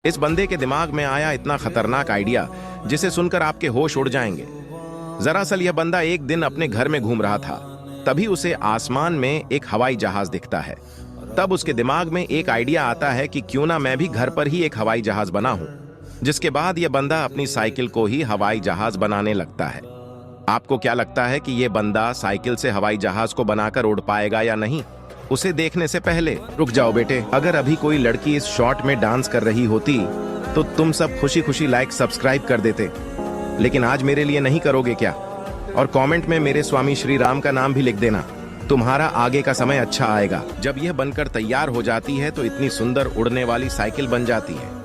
इस बंदे के दिमाग में आया इतना खतरनाक आइडिया जिसे सुनकर आपके होश उड़ जाएंगे। दरअसल यह बंदा एक दिन अपने घर में घूम रहा था, तभी उसे आसमान में एक हवाई जहाज दिखता है। तब उसके दिमाग में एक आइडिया आता है कि क्यों ना मैं भी घर पर ही एक हवाई जहाज बना हूं। जिसके बाद यह बंदा अपनी साइकिल को ही हवाई जहाज बनाने लगता है। आपको क्या लगता है कि यह बंदा साइकिल से हवाई जहाज को बनाकर उड़ पाएगा या नहीं? उसे देखने से पहले रुक जाओ बेटे। अगर अभी कोई लड़की इस शॉट में डांस कर रही होती तो तुम सब खुशी खुशी लाइक सब्सक्राइब कर देते, लेकिन आज मेरे लिए नहीं करोगे क्या? और कमेंट में मेरे स्वामी श्री राम का नाम भी लिख देना। तुम्हारा आगे का समय अच्छा आएगा। जब यह बनकर तैयार हो जाती है तो इतनी सुंदर उड़ने वाली साइकिल बन जाती है।